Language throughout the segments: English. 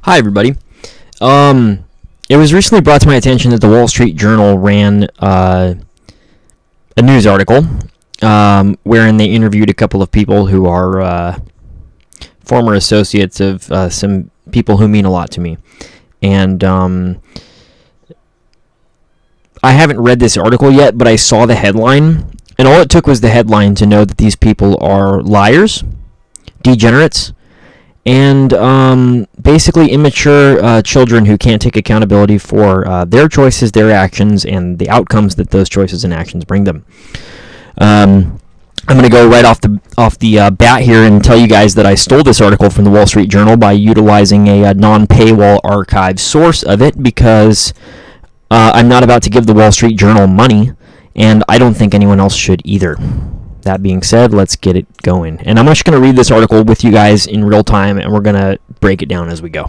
Hi, everybody. It was recently brought to my attention that the Wall Street Journal ran a news article wherein they interviewed a couple of people who are former associates of some people who mean a lot to me. And I haven't read this article yet, but I saw the headline, and all it took was the headline to know that these people are liars, degenerates, and basically immature children who can't take accountability for their choices, their actions, and the outcomes that those choices and actions bring them. I'm going to go right off the bat here and tell you guys that I stole this article from the Wall Street Journal by utilizing a non-paywall archive source of it because I'm not about to give the Wall Street Journal money, and I don't think anyone else should either. That being said, let's get it going. And I'm just going to read this article with you guys in real time, and we're going to break it down as we go.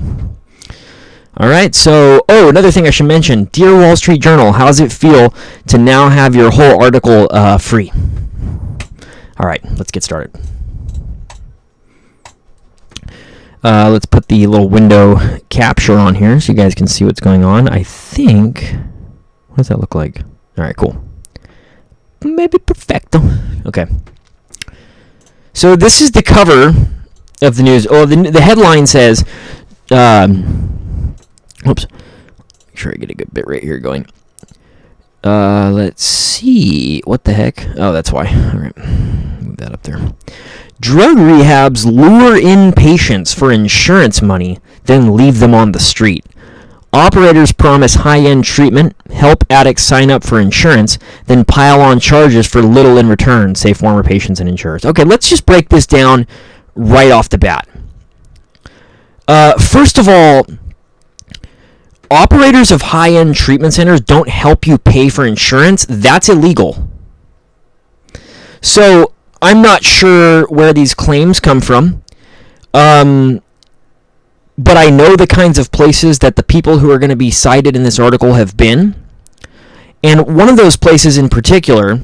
All right, so, another thing I should mention. Dear Wall Street Journal, how does it feel to now have your whole article free? All right, let's get started. Let's put the little window capture on here so you guys can see what's going on. I think, what does that look like? All right, cool. Maybe perfecto. Okay. So this is the cover of the news. Oh, the headline says, oops. Make sure I get a good bit right here going. Let's see. What the heck? Oh, that's why. All right. Move that up there. Drug rehabs lure in patients for insurance money, then leave them on the street. Operators promise high-end treatment, help addicts sign up for insurance, then pile on charges for little in return, say former patients and insurers. Okay, let's just break this down right off the bat. First of all, operators of high-end treatment centers don't help you pay for insurance. That's illegal. So, I'm not sure where these claims come from. But I know the kinds of places that the people who are going to be cited in this article have been. And one of those places in particular,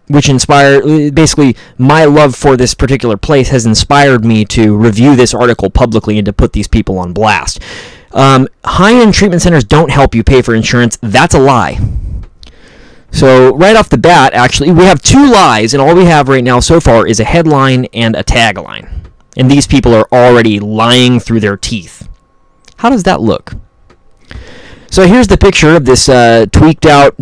which inspired, basically, my love for this particular place has inspired me to review this article publicly and to put these people on blast. High-end treatment centers don't help you pay for insurance. That's a lie. So right off the bat, actually, we have two lies, and all we have right now so far is a headline and a tagline. And these people are already lying through their teeth. How does that look? So here's the picture of this tweaked out,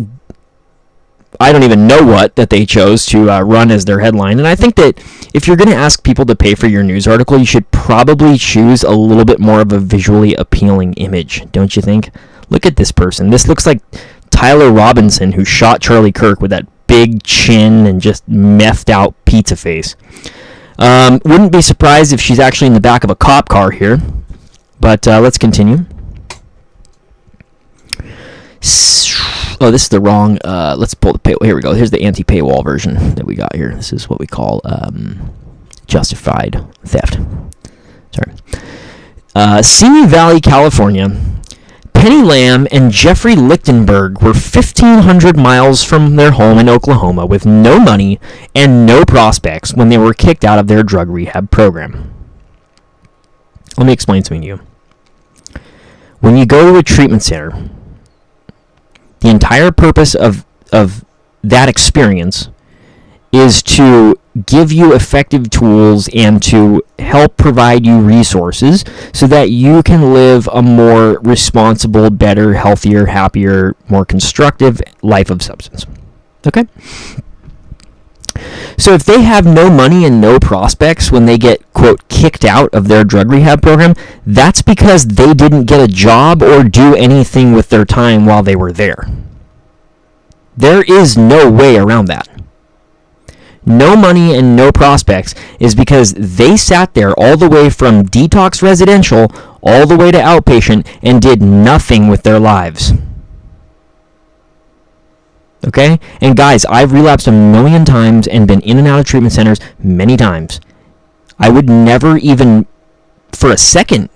I don't even know what, that they chose to run as their headline. And I think that if you're going to ask people to pay for your news article, you should probably choose a little bit more of a visually appealing image, don't you think? Look at this person. This looks like Tyler Robinson, who shot Charlie Kirk with that big chin and just methed out pizza face. Wouldn't be surprised if she's actually in the back of a cop car here. But let's continue. Oh, this is the wrong. Let's pull the paywall. Here we go. Here's the anti-paywall version that we got here. This is what we call justified theft. Sorry. Simi Valley, California. Penny Lamb and Jeffrey Lichtenberg were 1,500 miles from their home in Oklahoma with no money and no prospects when they were kicked out of their drug rehab program. Let me explain something to you. When you go to a treatment center, the entire purpose of that experience is to give you effective tools and to help provide you resources so that you can live a more responsible, better, healthier, happier, more constructive life of substance. Okay? So if they have no money and no prospects when they get, quote, kicked out of their drug rehab program, that's because they didn't get a job or do anything with their time while they were there. There is no way around that. No money and no prospects is because they sat there all the way from detox residential all the way to outpatient and did nothing with their lives. Okay? And guys, I've relapsed a million times and been in and out of treatment centers many times. I would never even, for a second,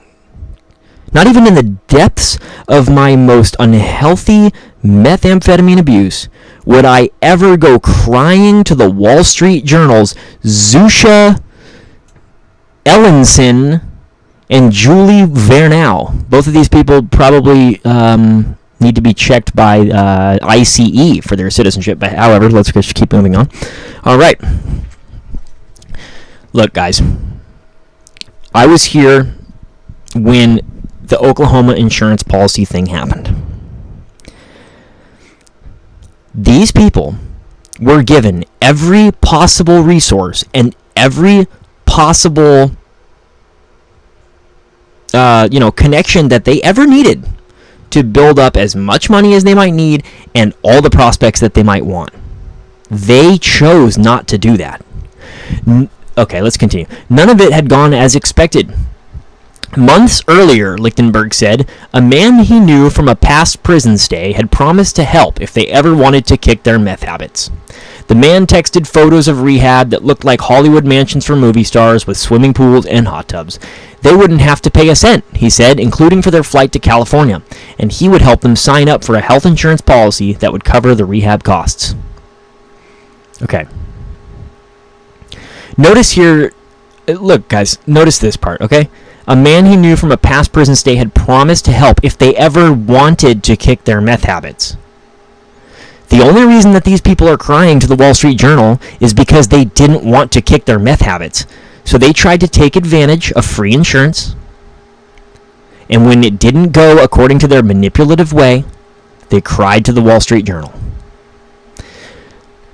not even in the depths of my most unhealthy methamphetamine abuse, would I ever go crying to the Wall Street Journal's Zusha Ellenson and Julie Vernal. Both of these people probably need to be checked by ICE for their citizenship. But however, let's just keep moving on. All right. Look, guys. I was here when the Oklahoma insurance policy thing happened. These people were given every possible resource and every possible connection that they ever needed to build up as much money as they might need and all the prospects that they might want. They chose not to do that. Okay, let's continue. None of it had gone as expected. Months earlier, Lichtenberg said, a man he knew from a past prison stay had promised to help if they ever wanted to kick their meth habits. The man texted photos of rehab that looked like Hollywood mansions for movie stars with swimming pools and hot tubs. They wouldn't have to pay a cent, he said, including for their flight to California, and he would help them sign up for a health insurance policy that would cover the rehab costs. Okay. Notice here, look guys, notice this part, okay? A man he knew from a past prison stay had promised to help if they ever wanted to kick their meth habits. The only reason that these people are crying to the Wall Street Journal is because they didn't want to kick their meth habits. So they tried to take advantage of free insurance. And when it didn't go according to their manipulative way, they cried to the Wall Street Journal.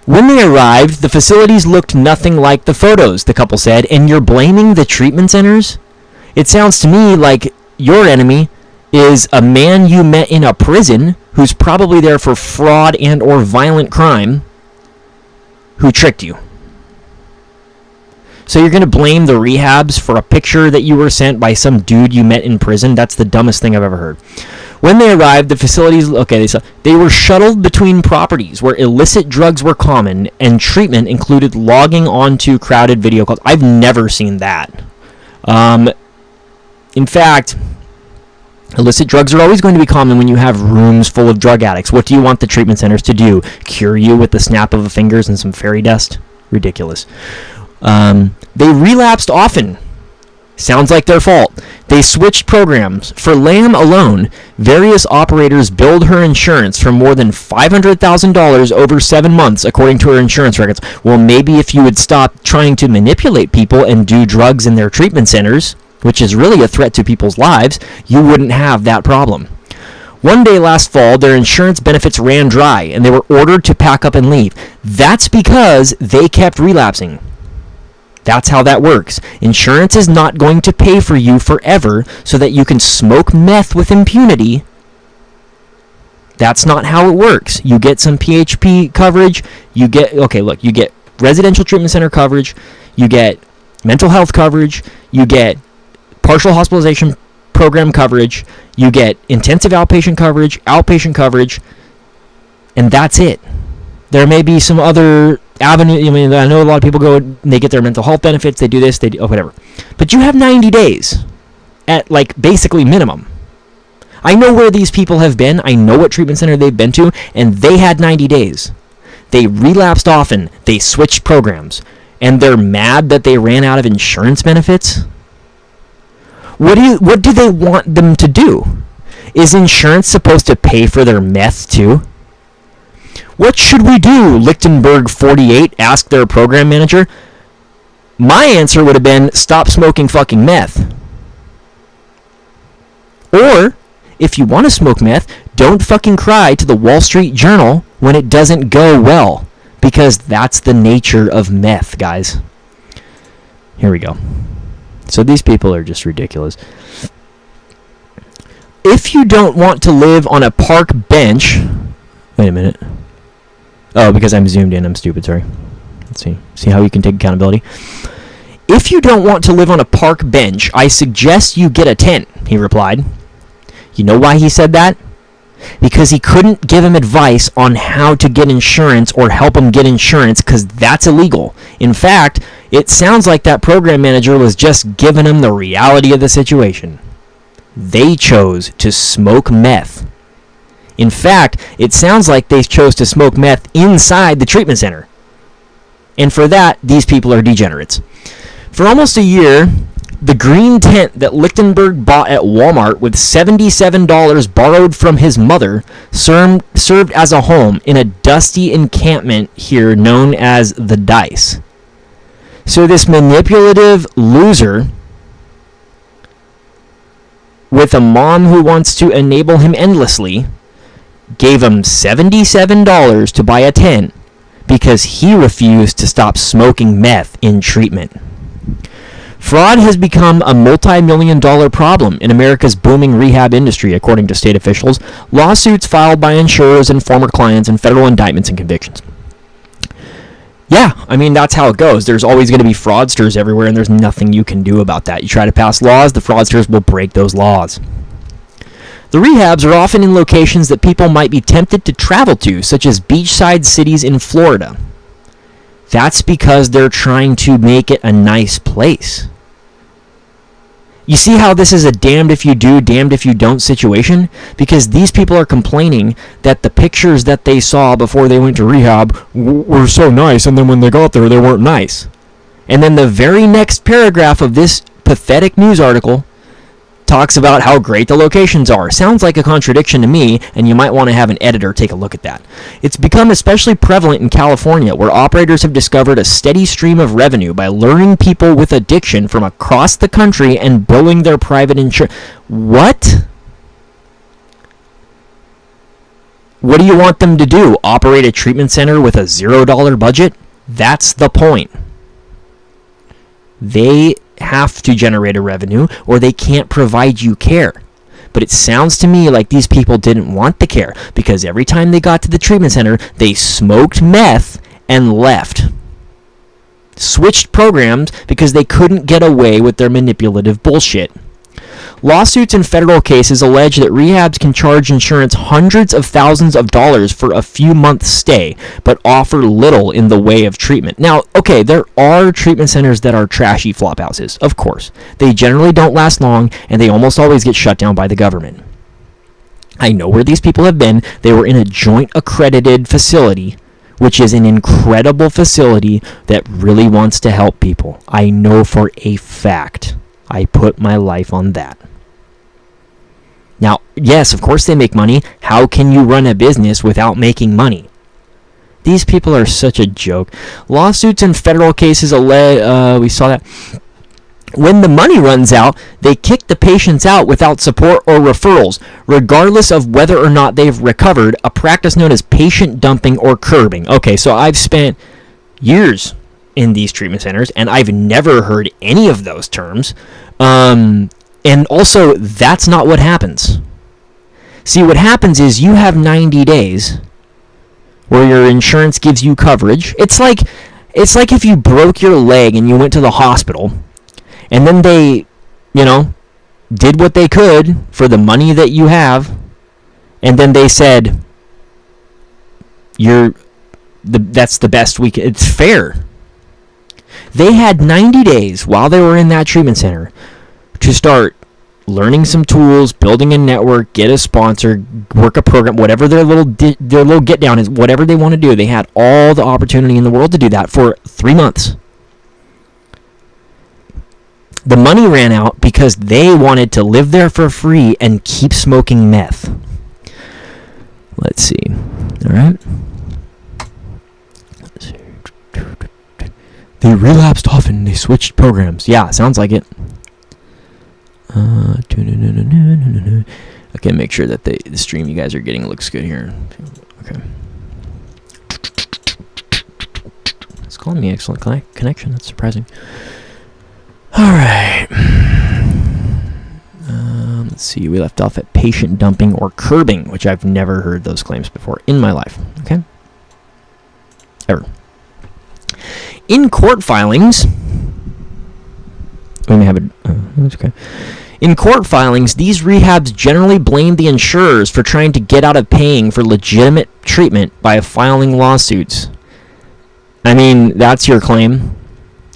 When they arrived, the facilities looked nothing like the photos, the couple said, and you're blaming the treatment centers? It sounds to me like your enemy is a man you met in a prison who's probably there for fraud and or violent crime who tricked you. So you're going to blame the rehabs for a picture that you were sent by some dude you met in prison? That's the dumbest thing I've ever heard. When they arrived, the facilities, they were shuttled between properties where illicit drugs were common and treatment included logging onto crowded video calls. I've never seen that. In fact, illicit drugs are always going to be common when you have rooms full of drug addicts. What do you want the treatment centers to do? Cure you with the snap of the fingers and some fairy dust? Ridiculous. They relapsed often. Sounds like their fault. They switched programs. For Lamb alone, various operators billed her insurance for more than $500,000 over 7 months, according to her insurance records. Well, maybe if you would stop trying to manipulate people and do drugs in their treatment centers, which is really a threat to people's lives, you wouldn't have that problem. One day last fall, their insurance benefits ran dry, and they were ordered to pack up and leave. That's because they kept relapsing. That's how that works. Insurance is not going to pay for you forever so that you can smoke meth with impunity. That's not how it works. You get some PHP coverage. You get residential treatment center coverage. You get mental health coverage. You get partial hospitalization program coverage. You get intensive outpatient coverage, and that's it. There may be some other avenue. I mean, I know a lot of people go and they get their mental health benefits. They do this, they do whatever. But you have 90 days at basically minimum. I know where these people have been. I know what treatment center they've been to, and they had 90 days. They relapsed often. They switched programs, and they're mad that they ran out of insurance benefits. What do they want them to do? Is insurance supposed to pay for their meth too? What should we do? Lichtenberg 48 asked their program manager. My answer would have been stop smoking fucking meth. Or, if you want to smoke meth, don't fucking cry to the Wall Street Journal when it doesn't go well. Because that's the nature of meth, guys. Here we go. So these people are just ridiculous. If you don't want to live on a park bench... Wait a minute. Oh, because I'm zoomed in. I'm stupid, sorry. Let's see. See how you can take accountability? If you don't want to live on a park bench, I suggest you get a tent, he replied. You know why he said that? Because he couldn't give him advice on how to get insurance or help him get insurance because that's illegal. In fact, it sounds like that program manager was just giving him the reality of the situation. They chose to smoke meth. In fact, it sounds like they chose to smoke meth inside the treatment center. And for that, these people are degenerates. For almost a year, The green tent that Lichtenberg bought at Walmart with $77 borrowed from his mother served as a home in a dusty encampment here known as the Dice. So this manipulative loser with a mom who wants to enable him endlessly gave him $77 to buy a tent because he refused to stop smoking meth in treatment. Fraud has become a multi-million-dollar problem in America's booming rehab industry, according to state officials, lawsuits filed by insurers and former clients, and federal indictments and convictions. Yeah, I mean, that's how it goes. There's always going to be fraudsters everywhere, and there's nothing you can do about that. You try to pass laws, the fraudsters will break those laws. The rehabs are often in locations that people might be tempted to travel to, such as beachside cities in Florida. That's because they're trying to make it a nice place. You see how this is a damned if you do, damned if you don't situation? Because these people are complaining that the pictures that they saw before they went to rehab were so nice, and then when they got there, they weren't nice. And then the very next paragraph of this pathetic news article talks about how great the locations are. Sounds like a contradiction to me, and you might want to have an editor take a look at that. It's become especially prevalent in California, where operators have discovered a steady stream of revenue by luring people with addiction from across the country and billing their private insurance. What? What do you want them to do? Operate a treatment center with a $0 budget? That's the point. They have to generate a revenue or they can't provide you care. But it sounds to me like these people didn't want the care because every time they got to the treatment center, they smoked meth and left. Switched programs because they couldn't get away with their manipulative bullshit. Lawsuits and federal cases allege that rehabs can charge insurance hundreds of thousands of dollars for a few months stay, but offer little in the way of treatment. Now, okay, there are treatment centers that are trashy flop houses, of course. They generally don't last long, and they almost always get shut down by the government. I know where these people have been. They were in a joint accredited facility, which is an incredible facility that really wants to help people. I know for a fact. I put my life on that. Now, yes, of course they make money. How can you run a business without making money? These people are such a joke. Lawsuits and federal cases we saw that. When the money runs out, they kick the patients out without support or referrals, regardless of whether or not they've recovered, a practice known as patient dumping or curbing. Okay, so I've spent years in these treatment centers, and I've never heard any of those terms. And also, that's not what happens. See, what happens is you have 90 days where your insurance gives you coverage. It's like if you broke your leg and you went to the hospital, and then they, did what they could for the money that you have, and then they said, that's the best we can. It's fair. They had 90 days while they were in that treatment center to start learning some tools, building a network, get a sponsor, work a program, whatever their little get down is, whatever they want to do. They had all the opportunity in the world to do that for 3 months. The money ran out because they wanted to live there for free and keep smoking meth. Let's see. All right. Let's see. They relapsed often. They switched programs. Yeah, sounds like it. Okay, make sure that the stream you guys are getting looks good here. Okay. It's calling me excellent connection. That's surprising. All right. Let's see. We left off at patient dumping or curbing, which I've never heard those claims before in my life. Okay. Ever. In court filings, we may have that's okay. In court filings, these rehabs generally blame the insurers for trying to get out of paying for legitimate treatment by filing lawsuits. I mean, that's your claim.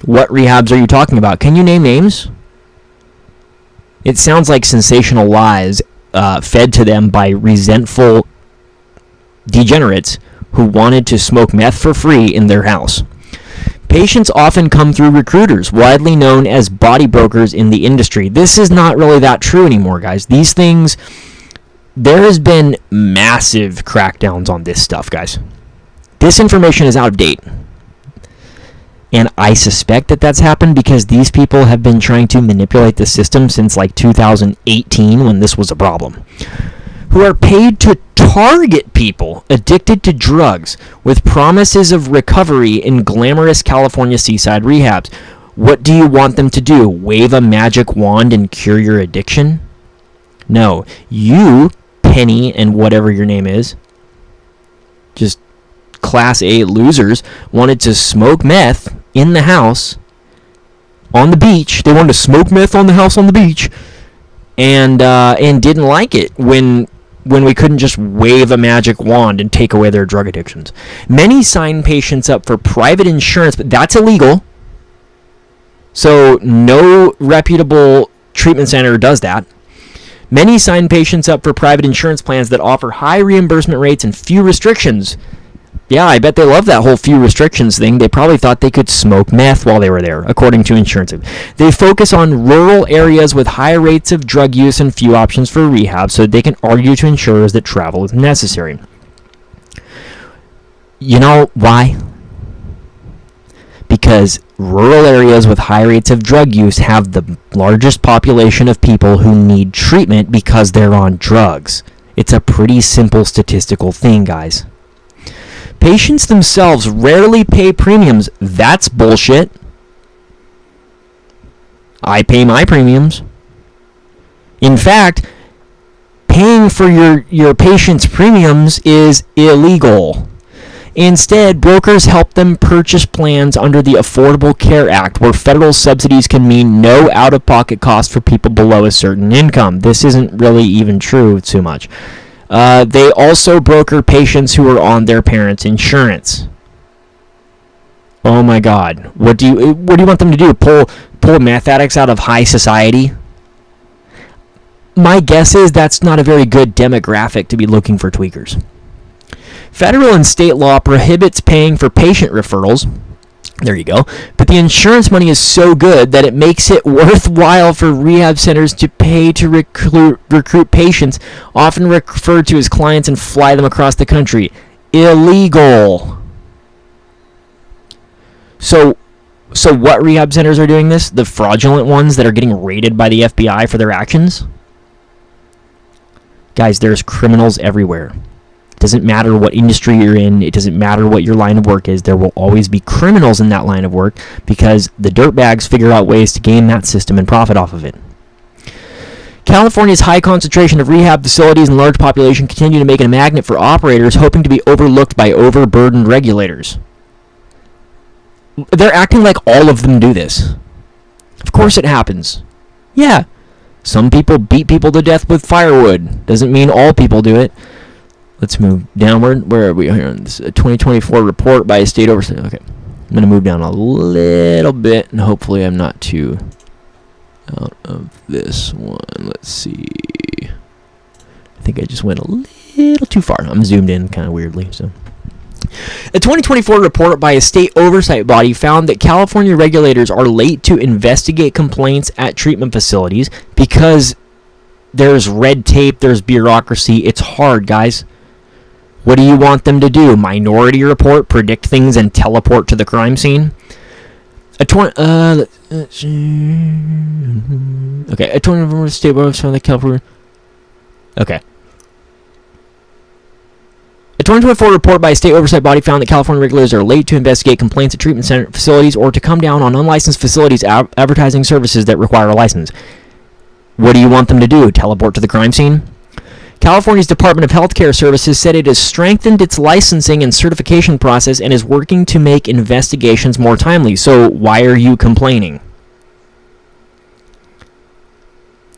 What rehabs are you talking about? Can you name names? It sounds like sensational lies fed to them by resentful degenerates who wanted to smoke meth for free in their house. Patients often come through recruiters, widely known as body brokers in the industry. This is not really that true anymore, guys. These things, there has been massive crackdowns on this stuff, guys. This information is out of date. And I suspect that that's happened because these people have been trying to manipulate the system since like 2018 when this was a problem. Who are paid to target people addicted to drugs with promises of recovery in glamorous California seaside rehabs. What do you want them to do? Wave a magic wand and cure your addiction? No. You, Penny, and whatever your name is, just Class A losers, wanted to smoke meth in the house on the beach. They wanted to smoke meth on the house on the beach, and didn't like it when we couldn't just wave a magic wand and take away their drug addictions. Many sign patients up for private insurance, but that's illegal. So no reputable treatment center does that. Many sign patients up for private insurance plans that offer high reimbursement rates and few restrictions. Yeah, I bet they love that whole few restrictions thing. They probably thought they could smoke meth while they were there, according to insurance. They focus on rural areas with high rates of drug use and few options for rehab so they can argue to insurers that travel is necessary. You know why? Because rural areas with high rates of drug use have the largest population of people who need treatment because they're on drugs. It's a pretty simple statistical thing, guys. Patients themselves rarely pay premiums. That's bullshit. I pay my premiums. In fact, paying for your patient's premiums is illegal. Instead, brokers help them purchase plans under the Affordable Care Act, where federal subsidies can mean no out-of-pocket cost for people below a certain income. This isn't really even true too much. They also broker patients who are on their parents' insurance. Oh my God! What do you want them to do? Pull meth addicts out of high society? My guess is that's not a very good demographic to be looking for tweakers. Federal and state law prohibits paying for patient referrals. There you go. But the insurance money is so good that it makes it worthwhile for rehab centers to pay to recruit patients, often referred to as clients, and fly them across the country. Illegal. So what rehab centers are doing this? The fraudulent ones that are getting raided by the FBI for their actions? Guys, there's criminals everywhere. It doesn't matter what industry you're in. It doesn't matter what your line of work is. There will always be criminals in that line of work because the dirtbags figure out ways to game that system and profit off of it. California's high concentration of rehab facilities and large population continue to make it a magnet for operators hoping to be overlooked by overburdened regulators. They're acting like all of them do this. Of course it happens. Yeah. Some people beat people to death with firewood. Doesn't mean all people do it. Let's move downward. Where are we here? This is a 2024 report by a state oversight. Okay. I'm going to move down a little bit, and hopefully I'm not too out of this one. Let's see. I think I just went a little too far. I'm zoomed in kind of weirdly. So, a 2024 report by a state oversight body found that California regulators are late to investigate complaints at treatment facilities because there's red tape, there's bureaucracy. It's hard, guys. What do you want them to do? Minority report, predict things, and teleport to the crime scene? A 2024 state board found that California. Okay. A 2024 report by a state oversight body found that California regulators are late to investigate complaints at treatment center facilities or to come down on unlicensed facilities advertising services that require a license. What do you want them to do? Teleport to the crime scene? California's Department of Healthcare Services said it has strengthened its licensing and certification process and is working to make investigations more timely. So why are you complaining?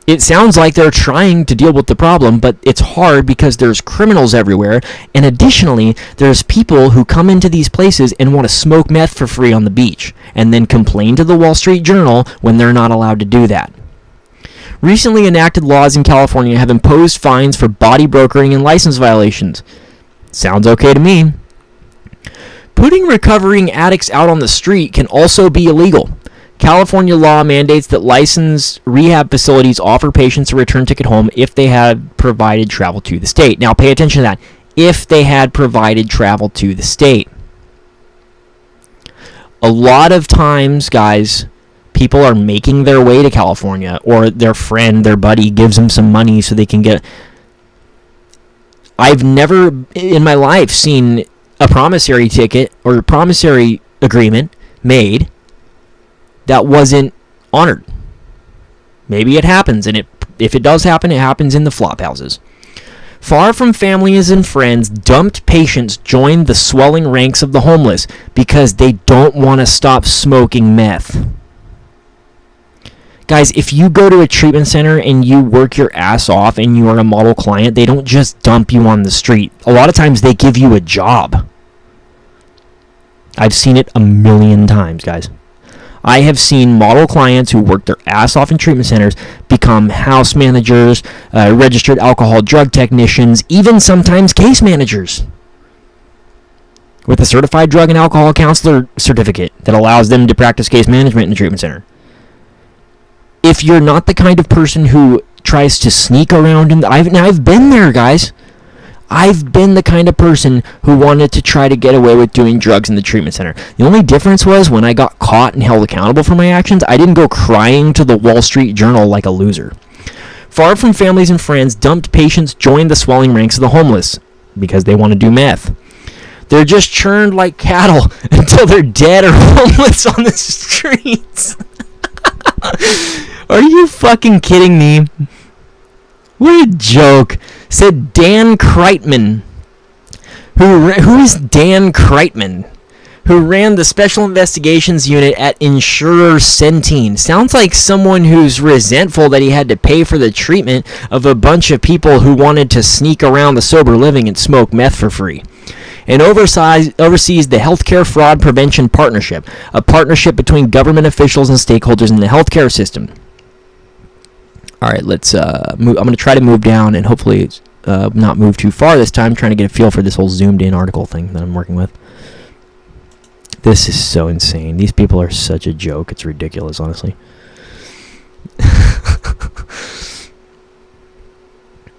It sounds like they're trying to deal with the problem, but it's hard because there's criminals everywhere, and additionally, there's people who come into these places and want to smoke meth for free on the beach, and then complain to the Wall Street Journal when they're not allowed to do that. Recently enacted laws in California have imposed fines for body brokering and license violations. Sounds okay to me. Putting recovering addicts out on the street can also be illegal. California law mandates that licensed rehab facilities offer patients a return ticket home if they had provided travel to the state. Now, pay attention to that. If they had provided travel to the state. A lot of times, guys, people are making their way to California, or their friend, their buddy, gives them some money so they can get... I've never in my life seen a promissory ticket or a promissory agreement made that wasn't honored. Maybe it happens, and if it does happen, it happens in the flop houses. Far from families and friends, dumped patients joined the swelling ranks of the homeless because they don't want to stop smoking meth. Guys, if you go to a treatment center and you work your ass off and you are a model client, they don't just dump you on the street. A lot of times they give you a job. I've seen it a million times, guys. I have seen model clients who work their ass off in treatment centers become house managers, registered alcohol drug technicians, even sometimes case managers with a certified drug and alcohol counselor certificate that allows them to practice case management in the treatment center. If you're not the kind of person who tries to sneak around, I've been there, guys. I've been the kind of person who wanted to try to get away with doing drugs in the treatment center. The only difference was when I got caught and held accountable for my actions, I didn't go crying to the Wall Street Journal like a loser. Far from families and friends, dumped patients joined the swelling ranks of the homeless because they want to do meth. They're just churned like cattle until they're dead or homeless on the streets. Are you fucking kidding me? What a joke. Said Dan Kreitman. Who is Dan Kreitman? Who ran the Special Investigations Unit at Insurer Centene. Sounds like someone who's resentful that he had to pay for the treatment of a bunch of people who wanted to sneak around the sober living and smoke meth for free. And oversees the Healthcare Fraud Prevention Partnership, a partnership between government officials and stakeholders in the healthcare system. All right, let's move. I'm going to try to move down and hopefully not move too far this time, trying to get a feel for this whole zoomed-in article thing that I'm working with. This is so insane. These people are such a joke. It's ridiculous, honestly.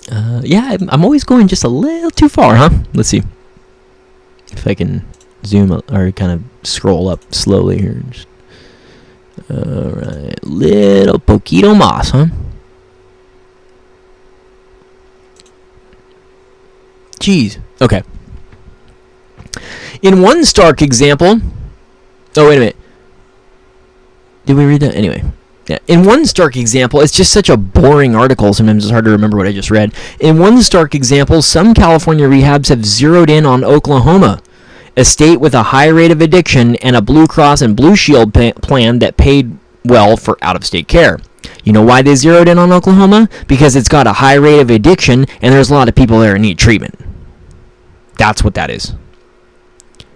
Yeah, I'm always going just a little too far, huh? Let's see if I can zoom or kind of scroll up slowly here. All right, little poquito más, huh? Jeez. Okay. In one stark example... Oh, wait a minute. Did we read that? Anyway. Yeah. In one stark example, it's just such a boring article, sometimes it's hard to remember what I just read. In one stark example, some California rehabs have zeroed in on Oklahoma, a state with a high rate of addiction and a Blue Cross and Blue Shield plan that paid well for out-of-state care. You know why they zeroed in on Oklahoma? Because it's got a high rate of addiction and there's a lot of people there who need treatment. That's what that is.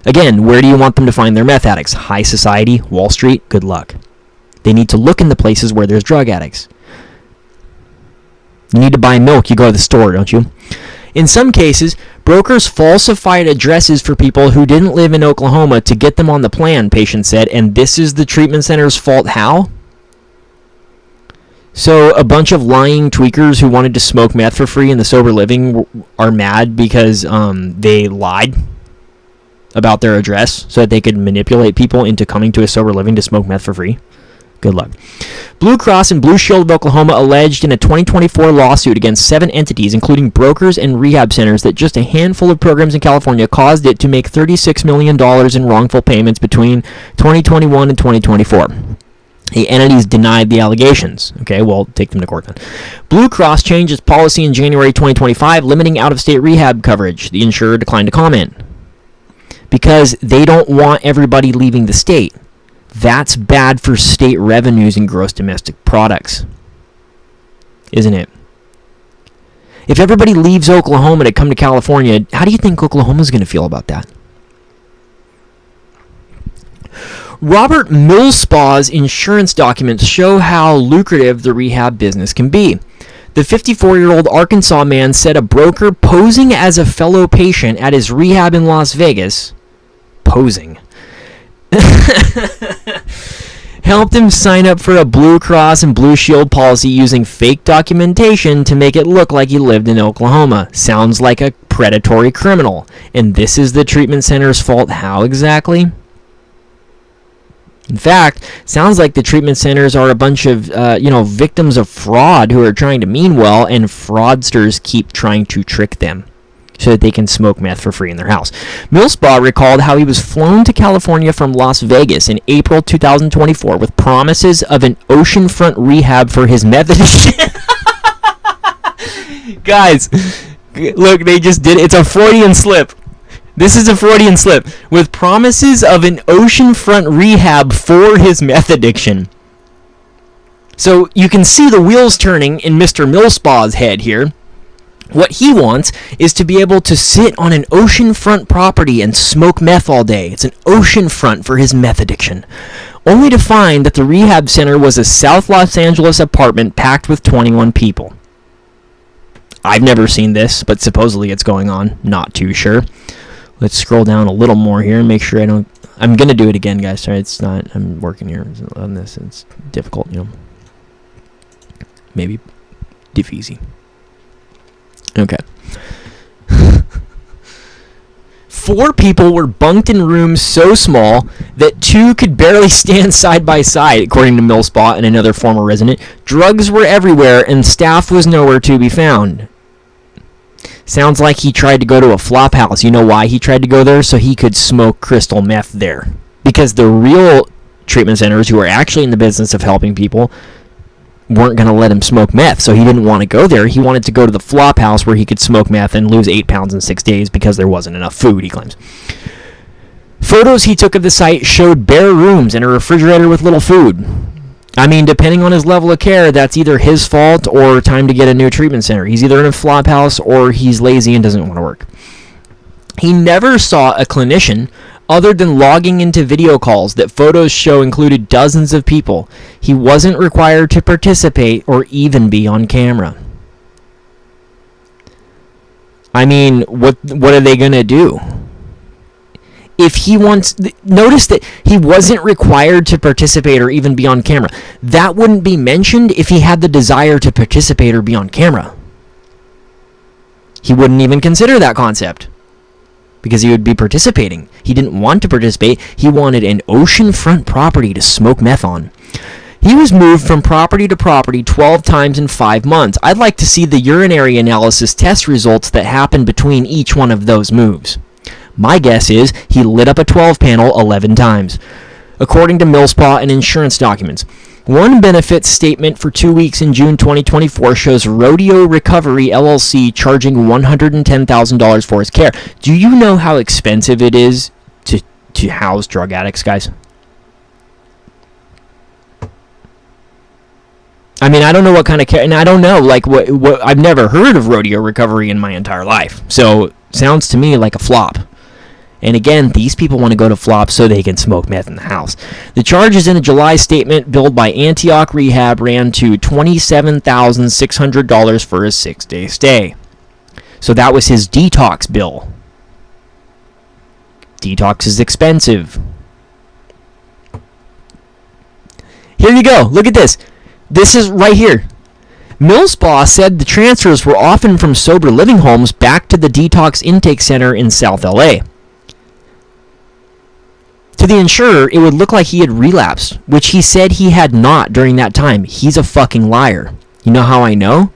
Again, where do you want them to find their meth addicts? High society, Wall Street, good luck. They need to look in the places where there's drug addicts. You need to buy milk, you go to the store, don't you? In some cases, brokers falsified addresses for people who didn't live in Oklahoma to get them on the plan, patients said, and this is the treatment center's fault. How? So a bunch of lying tweakers who wanted to smoke meth for free in the sober living are mad because they lied about their address so that they could manipulate people into coming to a sober living to smoke meth for free. Good luck. Blue Cross and Blue Shield of Oklahoma alleged in a 2024 lawsuit against 7 entities, including brokers and rehab centers, that just a handful of programs in California caused it to make $36 million in wrongful payments between 2021 and 2024. The entities denied the allegations. Okay, well, take them to court then. Blue Cross changed its policy in January 2025, limiting out-of-state rehab coverage. The insurer declined to comment because they don't want everybody leaving the state. That's bad for state revenues and gross domestic products, isn't it? If everybody leaves Oklahoma to come to California, how do you think Oklahoma's going to feel about that? Robert Millspaugh's insurance documents show how lucrative the rehab business can be. The 54-year-old Arkansas man said a broker posing as a fellow patient at his rehab in Las Vegas posing. Helped him sign up for a Blue Cross and Blue Shield policy using fake documentation to make it look like he lived in Oklahoma. Sounds like a predatory criminal. And this is the treatment center's fault. How exactly? In fact, sounds like the treatment centers are a bunch of, victims of fraud who are trying to mean well, and fraudsters keep trying to trick them so that they can smoke meth for free in their house. Millspaw recalled how he was flown to California from Las Vegas in April 2024 with promises of an oceanfront rehab for his meth addiction. Guys, look, they just did it. It's a Freudian slip. This is a Freudian slip. With promises of an oceanfront rehab for his meth addiction. So you can see the wheels turning in Mr. Millspaw's head here. What he wants is to be able to sit on an oceanfront property and smoke meth all day. It's an oceanfront for his meth addiction. Only to find that the rehab center was a South Los Angeles apartment packed with 21 people. I've never seen this, but supposedly it's going on. Not too sure. Let's scroll down a little more here and make sure I don't... I'm going to do it again, guys. Sorry, it's not... I'm working here on this. It's difficult, Maybe diff easy. Okay. 4 people were bunked in rooms so small that 2 could barely stand side by side, according to Millspaw and another former resident. Drugs were everywhere, and staff was nowhere to be found. Sounds like he tried to go to a flop house. You know why he tried to go there? So he could smoke crystal meth there. Because the real treatment centers, who are actually in the business of helping people, weren't going to let him smoke meth, so he didn't want to go there. He wanted to go to the flop house where he could smoke meth and lose 8 pounds in 6 days because there wasn't enough food, he claims. Photos he took of the site showed bare rooms and a refrigerator with little food. I mean, depending on his level of care, that's either his fault or time to get a new treatment center. He's either in a flop house or he's lazy and doesn't want to work. He never saw a clinician other than logging into video calls that photos show included dozens of people. He wasn't required to participate or even be on camera. I mean, what are they going to do? If he wants... Notice that he wasn't required to participate or even be on camera. That wouldn't be mentioned if he had the desire to participate or be on camera. He wouldn't even consider that concept, because he would be participating. He didn't want to participate. He wanted an oceanfront property to smoke meth on. He was moved from property to property 12 times in 5 months. I'd like to see the urinary analysis test results that happened between each one of those moves. My guess is he lit up a 12 panel 11 times. According to Millspaw and insurance documents, one benefits statement for 2 weeks in June 2024 shows Rodeo Recovery LLC charging $110,000 for his care. Do you know how expensive it is to house drug addicts, guys? I mean, I don't know what kind of care, and I don't know, like, what I've never heard of Rodeo Recovery in my entire life. So, sounds to me like a flop. And again, these people want to go to flop so they can smoke meth in the house. The charges in a July statement billed by Antioch Rehab ran to $27,600 for a 6-day stay. So that was his detox bill. Detox is expensive. Here you go. Look at this. This is right here. Millspaw said the transfers were often from sober living homes back to the detox intake center in South LA. To the insurer, it would look like he had relapsed, which he said he had not during that time. He's a fucking liar. You know how I know?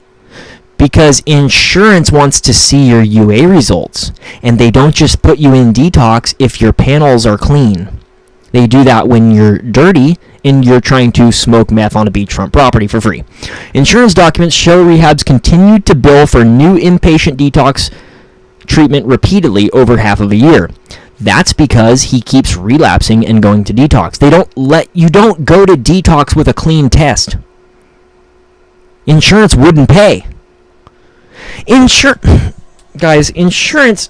Because insurance wants to see your UA results, and they don't just put you in detox if your panels are clean. They do that when you're dirty and you're trying to smoke meth on a beachfront property for free. Insurance documents show rehabs continued to bill for new inpatient detox treatment repeatedly over half of a year. That's because he keeps relapsing and going to detox. You don't go to detox with a clean test. Insurance wouldn't pay. Guys, insurance...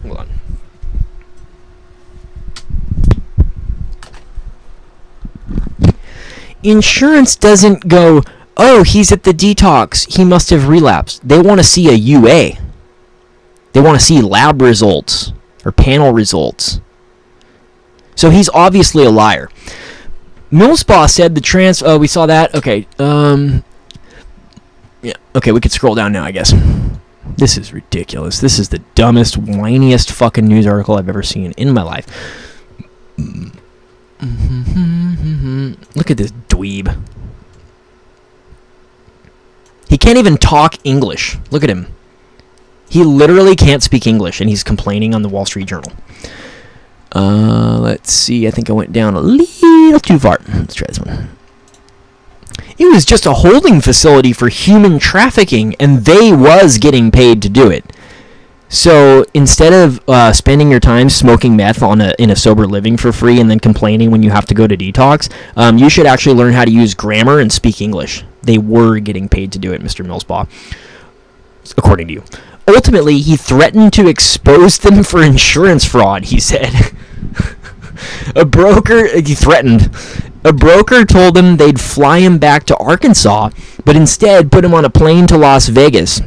Hold on. Insurance doesn't go, oh, he's at the detox, he must have relapsed. They want to see a UA. They want to see lab results or panel results. So he's obviously a liar. Millspaw said we saw that. Okay. Yeah. Okay, we could scroll down now, I guess. This is ridiculous. This is the dumbest, whiniest fucking news article I've ever seen in my life. Look at this dweeb. He can't even talk English. Look at him. He literally can't speak English, and he's complaining on the Wall Street Journal. Let's see. I think I went down a little too far. Let's try this one. It was just a holding facility for human trafficking, and they was getting paid to do it. So instead of spending your time smoking meth in a sober living for free and then complaining when you have to go to detox, you should actually learn how to use grammar and speak English. They were getting paid to do it, Mr. Millspaw, according to you. Ultimately, he threatened to expose them for insurance fraud, he said. He threatened. A broker told him they'd fly him back to Arkansas, but instead put him on a plane to Las Vegas.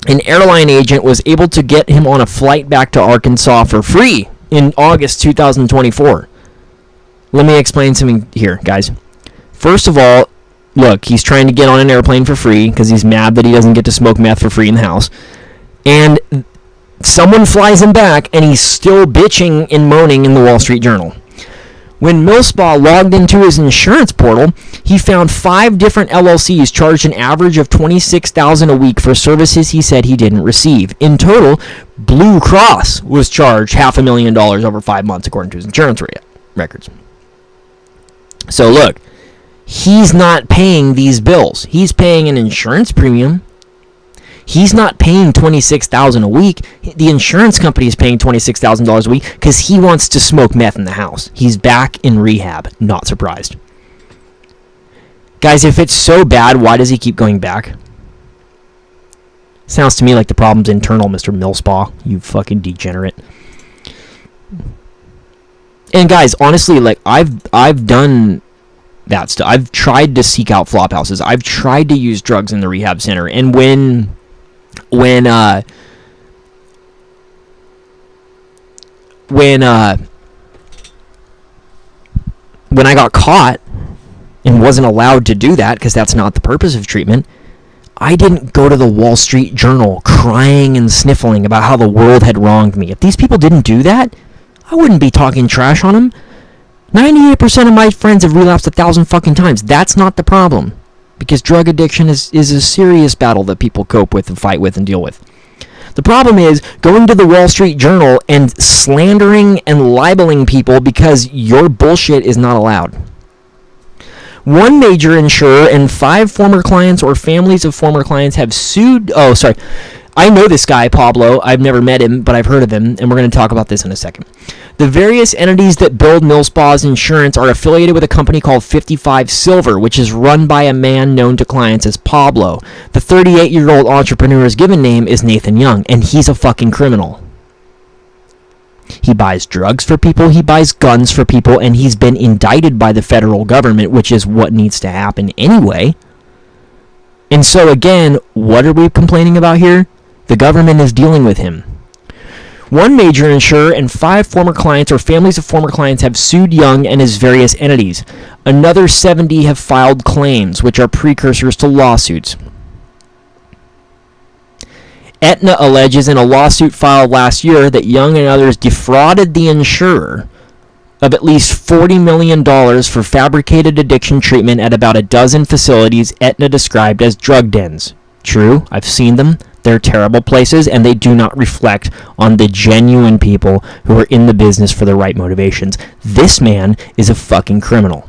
An airline agent was able to get him on a flight back to Arkansas for free in August 2024. Let me explain something here, guys. First of all, look, he's trying to get on an airplane for free because he's mad that he doesn't get to smoke meth for free in the house. And someone flies him back, and he's still bitching and moaning in the Wall Street Journal. When Millspaw logged into his insurance portal, he found 5 different LLCs charged an average of $26,000 a week for services he said he didn't receive. In total, Blue Cross was charged $500,000 over 5 months, according to his insurance records. So look, he's not paying these bills. He's paying an insurance premium. He's not paying $26,000 a week. The insurance company is paying $26,000 a week because he wants to smoke meth in the house. He's back in rehab. Not surprised. Guys, if it's so bad, why does he keep going back? Sounds to me like the problem's internal, Mr. Millspaw. You fucking degenerate. And guys, honestly, like I've done that stuff. I've tried to seek out flop houses. I've tried to use drugs in the rehab center, and when I got caught and wasn't allowed to do that because that's not the purpose of treatment, I didn't go to the Wall Street Journal crying and sniffling about how the world had wronged me. If these people didn't do that, I wouldn't be talking trash on them. 98% of my friends have relapsed 1,000 fucking times. That's not the problem. Because drug addiction is a serious battle that people cope with and fight with and deal with. The problem is going to the Wall Street Journal and slandering and libeling people because your bullshit is not allowed. One major insurer and 5 former clients or families of former clients have sued... Oh, sorry. I know this guy, Pablo. I've never met him, but I've heard of him, and we're going to talk about this in a second. The various entities that build Millspaw's insurance are affiliated with a company called 55 Silver, which is run by a man known to clients as Pablo. The 38-year-old entrepreneur's given name is Nathan Young, and he's a fucking criminal. He buys drugs for people, he buys guns for people, and he's been indicted by the federal government, which is what needs to happen anyway. And so again, what are we complaining about here? The government is dealing with him. One major insurer and 5 former clients or families of former clients have sued Young and his various entities. Another 70 have filed claims, which are precursors to lawsuits. Aetna alleges in a lawsuit filed last year that Young and others defrauded the insurer of at least $40 million for fabricated addiction treatment at about a dozen facilities Aetna described as drug dens. True, I've seen them. They're terrible places, and they do not reflect on the genuine people who are in the business for the right motivations. This man is a fucking criminal.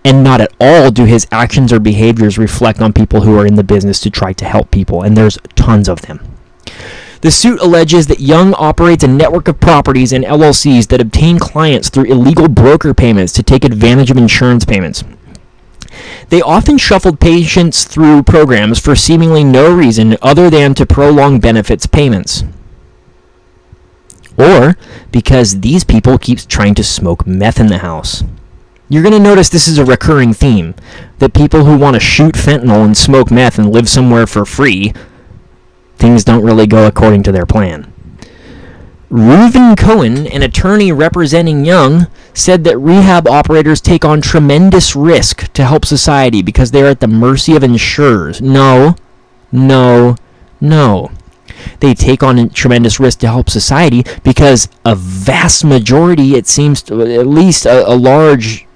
And not at all do his actions or behaviors reflect on people who are in the business to try to help people, and there's tons of them. The suit alleges that Young operates a network of properties and LLCs that obtain clients through illegal broker payments to take advantage of insurance payments. They often shuffled patients through programs for seemingly no reason other than to prolong benefits payments. Or because these people keep trying to smoke meth in the house. You're going to notice this is a recurring theme, that people who want to shoot fentanyl and smoke meth and live somewhere for free, things don't really go according to their plan. Reuven Cohen, an attorney representing Young, said that rehab operators take on tremendous risk to help society because they're at the mercy of insurers. No. They take on tremendous risk to help society because a vast majority, it seems, at least a large,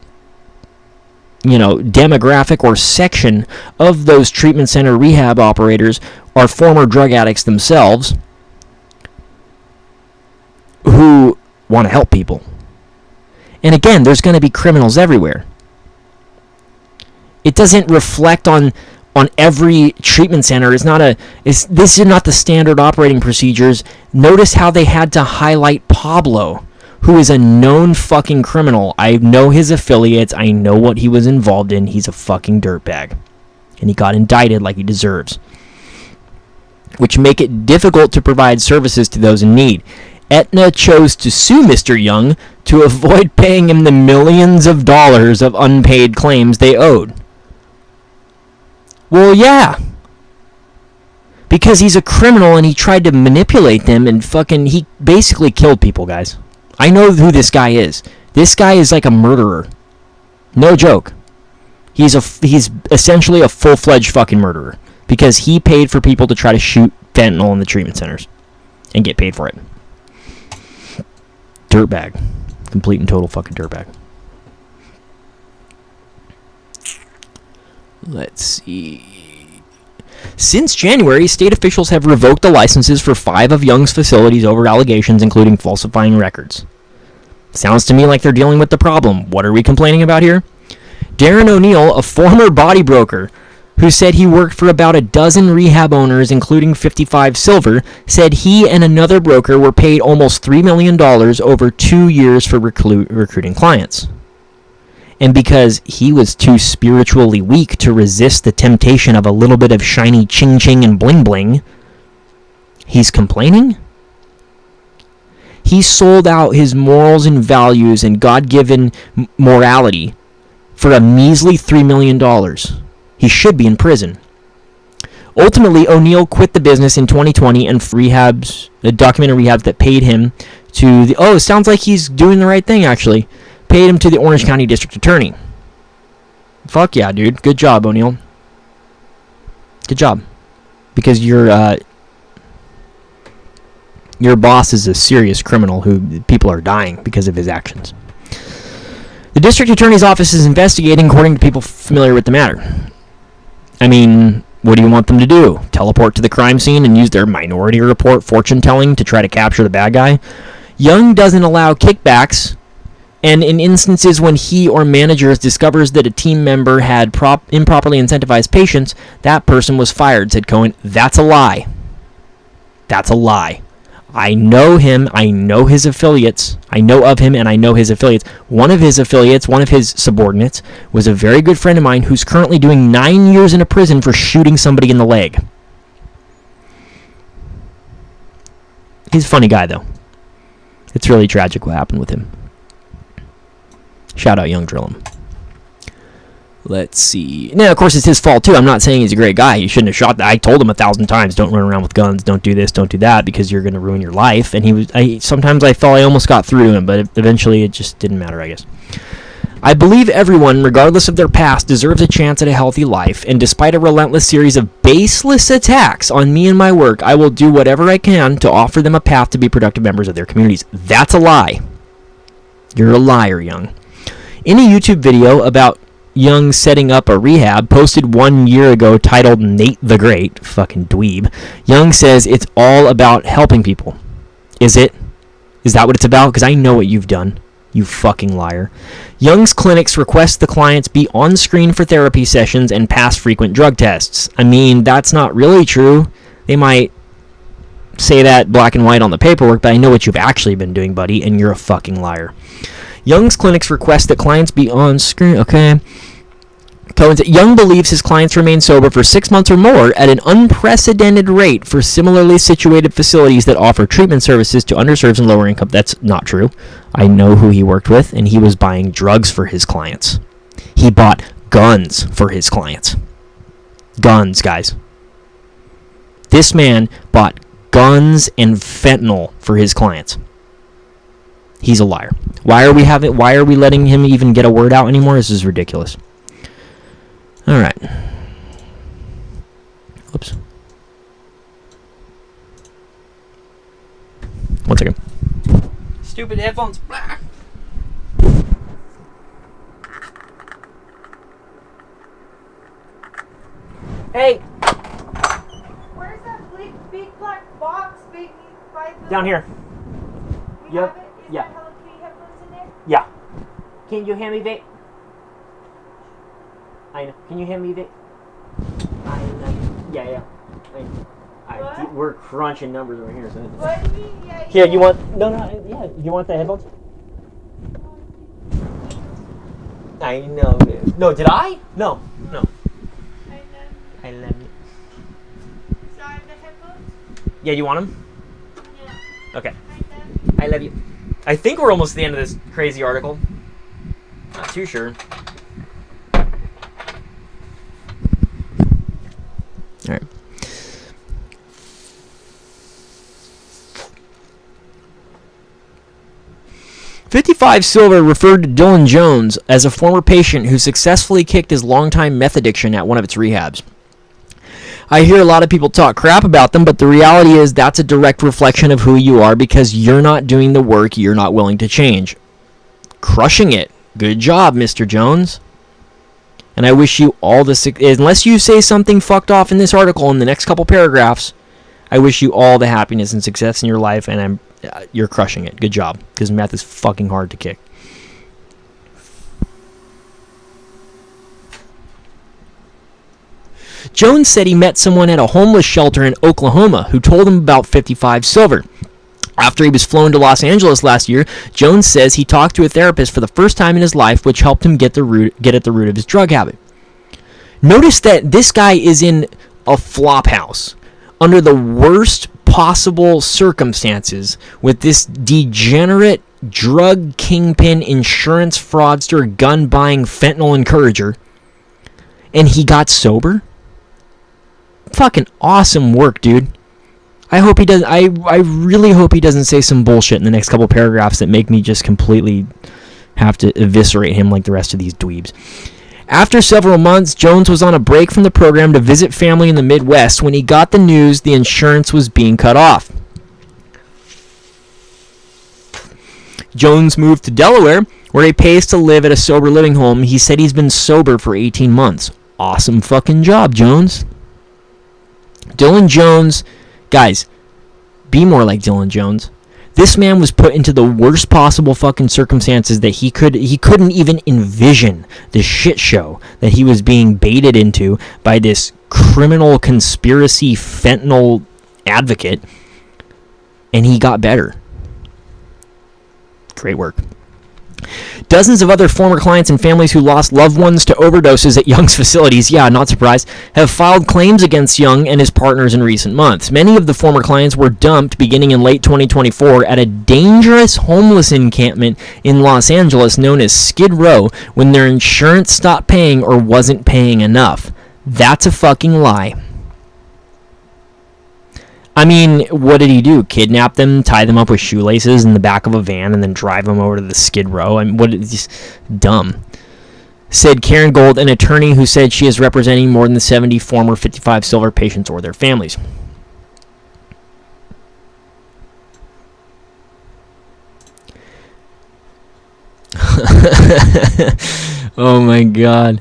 demographic or section of those treatment center rehab operators are former drug addicts themselves who want to help people. And again, there's going to be criminals everywhere. It doesn't reflect on every treatment center. This is not the standard operating procedures. Notice how they had to highlight Pablo, who is a known fucking criminal. I know his affiliates. I know what he was involved in. He's a fucking dirtbag. And he got indicted like he deserves, which make it difficult to provide services to those in need. Aetna chose to sue Mr. Young to avoid paying him the millions of dollars of unpaid claims they owed. Well, yeah. Because he's a criminal and he tried to manipulate them and he basically killed people, guys. I know who this guy is. This guy is like a murderer. No joke. He's essentially a full-fledged fucking murderer because he paid for people to try to shoot fentanyl in the treatment centers and get paid for it. Dirtbag. Complete and total fucking dirtbag. Let's see. Since January, state officials have revoked the licenses for 5 of Young's facilities over allegations including falsifying records. Sounds to me like they're dealing with the problem. What are we complaining about here? Darren O'Neill, a former body broker who said he worked for about a dozen rehab owners, including 55 Silver, said he and another broker were paid almost $3 million over 2 years for recruiting clients. And because he was too spiritually weak to resist the temptation of a little bit of shiny ching-ching and bling-bling, he's complaining? He sold out his morals and values and God-given morality for a measly $3 million. He should be in prison. Ultimately, O'Neill quit the business in 2020 and documented rehabs that paid him to the... sounds like he's doing the right thing, actually. Paid him to the Orange County District Attorney. Fuck yeah, dude. Good job, O'Neill. Good job. Because your boss is a serious criminal who people are dying because of his actions. The District Attorney's Office is investigating, according to people familiar with the matter. I mean, what do you want them to do? Teleport to the crime scene and use their Minority Report fortune-telling to try to capture the bad guy? Young doesn't allow kickbacks, and in instances when he or managers discovers that a team member had improperly incentivized patients, that person was fired, said Cohen. That's a lie. That's a lie. I know him. I know his affiliates. I know of him and I know his affiliates. One of his affiliates, one of his subordinates, was a very good friend of mine who's currently doing 9 years in a prison for shooting somebody in the leg. He's a funny guy, though. It's really tragic what happened with him. Shout out Young Drillum. Let's see. Now, of course, it's his fault, too. I'm not saying he's a great guy. He shouldn't have shot that. I told him 1,000 times, don't run around with guns, don't do this, don't do that, because you're going to ruin your life. And sometimes I felt I almost got through to him, but eventually it just didn't matter, I guess. I believe everyone, regardless of their past, deserves a chance at a healthy life, and despite a relentless series of baseless attacks on me and my work, I will do whatever I can to offer them a path to be productive members of their communities. That's a lie. You're a liar, Young. In a YouTube video about Young setting up a rehab posted 1 year ago titled Nate the Great, fucking dweeb, Young says it's all about helping people. Is it? Is that what it's about? Because I know what you've done, you fucking liar. Young's clinics request the clients be on screen for therapy sessions and pass frequent drug tests. I mean, that's not really true. They might say that black and white on the paperwork, but I know what you've actually been doing, buddy, and you're a fucking liar. Young's clinics request that clients be on screen. Okay. Young believes his clients remain sober for 6 months or more at an unprecedented rate for similarly situated facilities that offer treatment services to underserved and lower income. That's not true. I know who he worked with, and he was buying drugs for his clients. He bought guns for his clients. Guns, guys. This man bought guns and fentanyl for his clients. He's a liar. Why are we letting him even get a word out anymore? This is ridiculous. All right. Oops. One second. Stupid headphones. Hey. Where's that big black box big by the... Down here. We Yep. have it? Is Yeah. that Hello Kitty headphones in there? Yeah. Can you hand me Vic? I know. Can you hand me Vic? Yeah. What? We're crunching numbers over here. So What do you mean? Yeah. here, you want? No. Yeah, you want the headphones? I know. No, did I? No. I love you. Sorry, the headphones? Yeah, you want them? Yeah. Okay. I love you. I think we're almost at the end of this crazy article. Not too sure. All right. .55 Silver referred to Dylan Jones as a former patient who successfully kicked his longtime meth addiction at one of its rehabs. I hear a lot of people talk crap about them, but the reality is that's a direct reflection of who you are because you're not doing the work you're not willing to change. Crushing it. Good job, Mr. Jones. And I wish you all the... Unless you say something fucked off in this article in the next couple paragraphs, I wish you all the happiness and success in your life, and you're crushing it. Good job. Because meth is fucking hard to kick. Jones said he met someone at a homeless shelter in Oklahoma who told him about .55 Silver. After he was flown to Los Angeles last year, Jones says he talked to a therapist for the first time in his life, which helped him get at the root of his drug habit. Notice that this guy is in a flop house under the worst possible circumstances with this degenerate drug kingpin, insurance fraudster, gun-buying fentanyl encourager, and he got sober? Fucking awesome work, dude. I hope he does. I really hope he doesn't say some bullshit in the next couple paragraphs that make me just completely have to eviscerate him like the rest of these dweebs. After several months, Jones was on a break from the program to visit family in the Midwest when he got the news the insurance was being cut off. Jones moved to Delaware, where he pays to live at a sober living home. He said he's been sober for 18 months. Awesome fucking job, Jones. Dylan Jones, guys, be more like Dylan Jones. This man was put into the worst possible fucking circumstances that he couldn't even envision the shit show that he was being baited into by this criminal conspiracy fentanyl advocate, and he got better. Great work. Dozens of other former clients and families who lost loved ones to overdoses at Young's facilities, yeah, not surprised, have filed claims against Young and his partners in recent months. Many of the former clients were dumped beginning in late 2024 at a dangerous homeless encampment in Los Angeles known as Skid Row when their insurance stopped paying or wasn't paying enough. That's a fucking lie. I mean, what did he do? Kidnap them, tie them up with shoelaces in the back of a van, and then drive them over to the Skid Row? I mean, what is just dumb? Said Karen Gold, an attorney who said she is representing more than 70 former .55 Silver patients or their families. Oh my God.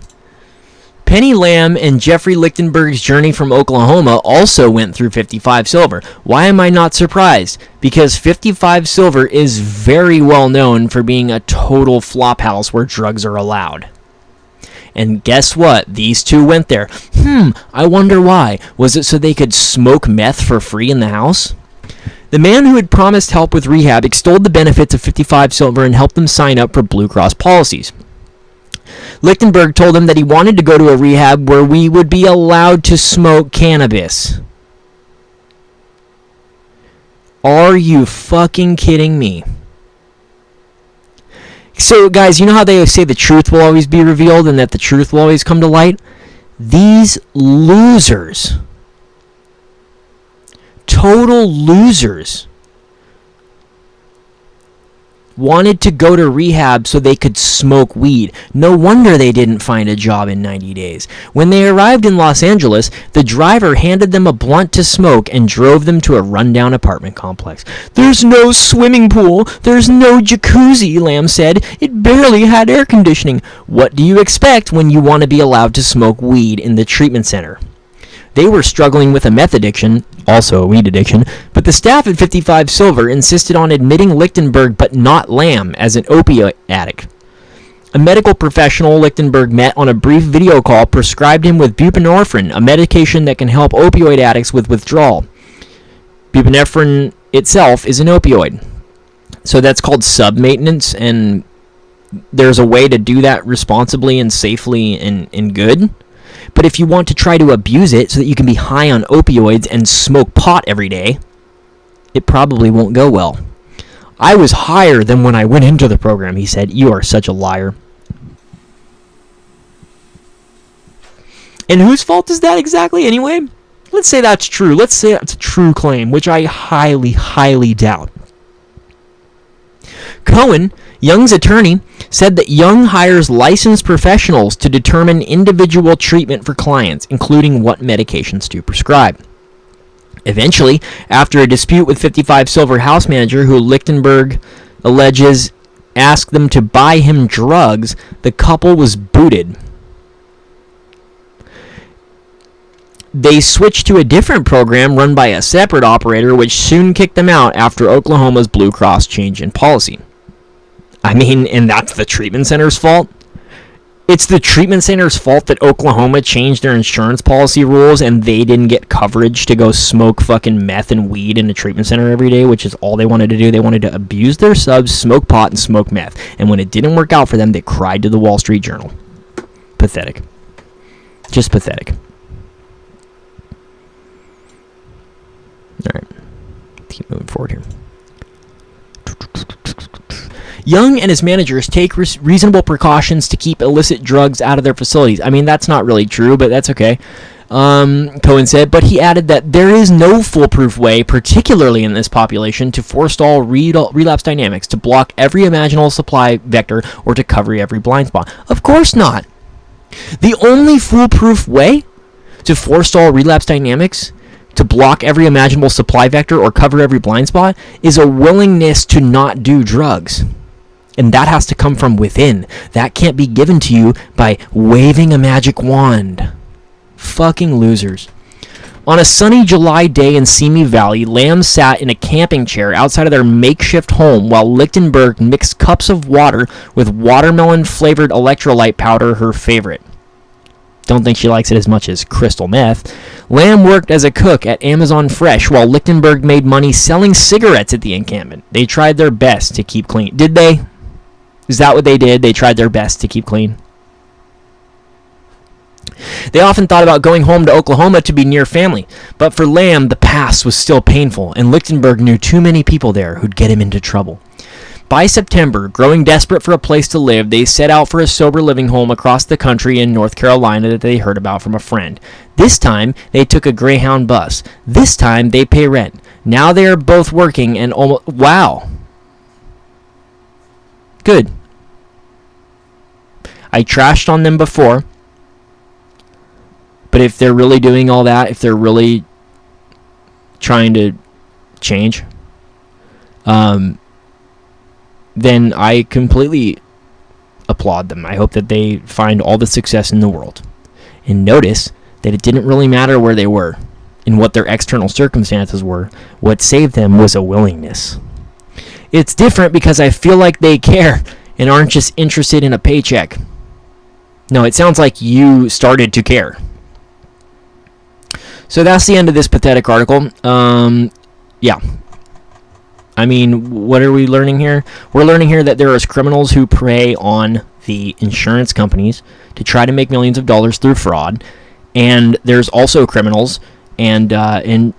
Penny Lamb and Jeffrey Lichtenberg's journey from Oklahoma also went through .55 Silver. Why am I not surprised? Because .55 Silver is very well known for being a total flophouse where drugs are allowed. And guess what? These two went there. I wonder why. Was it so they could smoke meth for free in the house? The man who had promised help with rehab extolled the benefits of .55 Silver and helped them sign up for Blue Cross policies. Lichtenberg told him that he wanted to go to a rehab where we would be allowed to smoke cannabis. Are you fucking kidding me? So, guys, you know how they say the truth will always be revealed and that the truth will always come to light? These losers, total losers, wanted to go to rehab so they could smoke weed. No wonder they didn't find a job in 90 days. When they arrived in Los Angeles, the driver handed them a blunt to smoke and drove them to a rundown apartment complex. "There's no swimming pool. There's no jacuzzi," Lamb said. "It barely had air conditioning." What do you expect when you want to be allowed to smoke weed in the treatment center? They were struggling with a meth addiction, also a weed addiction, but the staff at 55 Silver insisted on admitting Lichtenberg but not Lamb as an opioid addict. A medical professional Lichtenberg met on a brief video call prescribed him with buprenorphine, a medication that can help opioid addicts with withdrawal. Buprenorphine itself is an opioid. So that's called sub-maintenance, and there's a way to do that responsibly and safely and good. But if you want to try to abuse it so that you can be high on opioids and smoke pot every day, it probably won't go well. "I was higher than when I went into the program," he said. "You are such a liar." And whose fault is that exactly anyway? Let's say that's true. Let's say that's a true claim, which I highly, highly doubt. Cohen, Young's attorney, said that Young hires licensed professionals to determine individual treatment for clients, including what medications to prescribe. Eventually, after a dispute with 55 Silver house manager who Lichtenberg alleges asked them to buy him drugs, the couple was booted. They switched to a different program run by a separate operator, which soon kicked them out after Oklahoma's Blue Cross change in policy. I mean, and that's the treatment center's fault? It's the treatment center's fault that Oklahoma changed their insurance policy rules and they didn't get coverage to go smoke fucking meth and weed in a treatment center every day, which is all they wanted to do. They wanted to abuse their subs, smoke pot, and smoke meth. And when it didn't work out for them, they cried to the Wall Street Journal. Pathetic. Just pathetic. Alright. Keep moving forward here. Young and his managers take reasonable precautions to keep illicit drugs out of their facilities. I mean, that's not really true, but that's okay, Cohen said. But he added that there is no foolproof way, particularly in this population, to forestall relapse dynamics, to block every imaginable supply vector, or to cover every blind spot. Of course not. The only foolproof way to forestall relapse dynamics, to block every imaginable supply vector, or cover every blind spot, is a willingness to not do drugs. And that has to come from within. That can't be given to you by waving a magic wand. Fucking losers. On a sunny July day in Simi Valley, Lamb sat in a camping chair outside of their makeshift home while Lichtenberg mixed cups of water with watermelon-flavored electrolyte powder, her favorite. Don't think she likes it as much as crystal meth. Lamb worked as a cook at Amazon Fresh while Lichtenberg made money selling cigarettes at the encampment. They tried their best to keep clean. Did they? Is that what they did? They tried their best to keep clean? They often thought about going home to Oklahoma to be near family, but for Lamb, the past was still painful, and Lichtenberg knew too many people there who'd get him into trouble. By September, growing desperate for a place to live, they set out for a sober living home across the country in North Carolina that they heard about from a friend. This time, they took a Greyhound bus. This time, they pay rent. Now they are both working and almost... Wow. Good. I trashed on them before, but if they're really doing all that, if they're really trying to change, then I completely applaud them. I hope that they find all the success in the world. And notice that it didn't really matter where they were and what their external circumstances were. What saved them was a willingness. It's different because I feel like they care and aren't just interested in a paycheck. No, it sounds like you started to care. So that's the end of this pathetic article. Yeah. I mean, what are we learning here? We're learning here that there are criminals who prey on the insurance companies to try to make millions of dollars through fraud. And there's also criminals and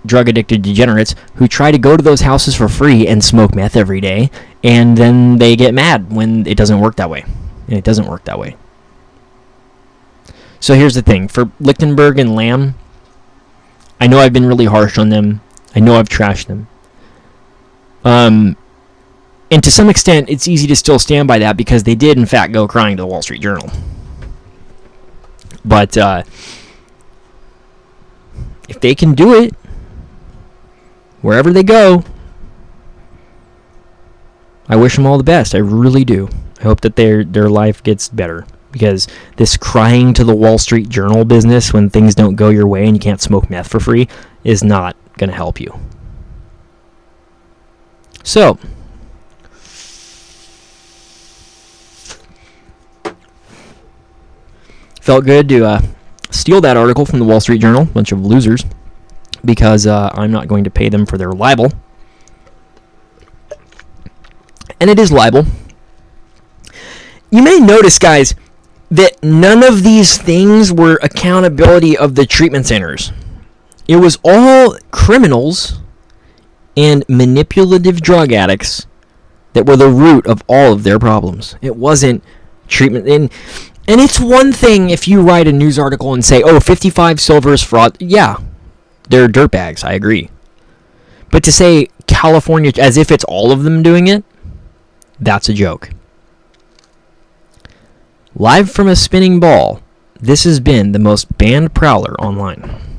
drug-addicted degenerates who try to go to those houses for free and smoke meth every day. And then they get mad when it doesn't work that way. And it doesn't work that way. So here's the thing. For Lichtenberg and Lamb, I know I've been really harsh on them. I know I've trashed them. And to some extent, it's easy to still stand by that because they did, in fact, go crying to the Wall Street Journal. But if they can do it, wherever they go, I wish them all the best. I really do. I hope that their life gets better. Because this crying to the Wall Street Journal business when things don't go your way and you can't smoke meth for free is not going to help you. So, felt good to steal that article from the Wall Street Journal, bunch of losers, because I'm not going to pay them for their libel. And it is libel. You may notice, guys, that none of these things were accountability of the treatment centers. It was all criminals and manipulative drug addicts that were the root of all of their problems. It wasn't treatment. And it's one thing if you write a news article and say, oh, 55 silver is fraud. Yeah, they're dirtbags. I agree. But to say California as if it's all of them doing it, that's a joke. Live from a spinning ball, this has been the most banned prowler online.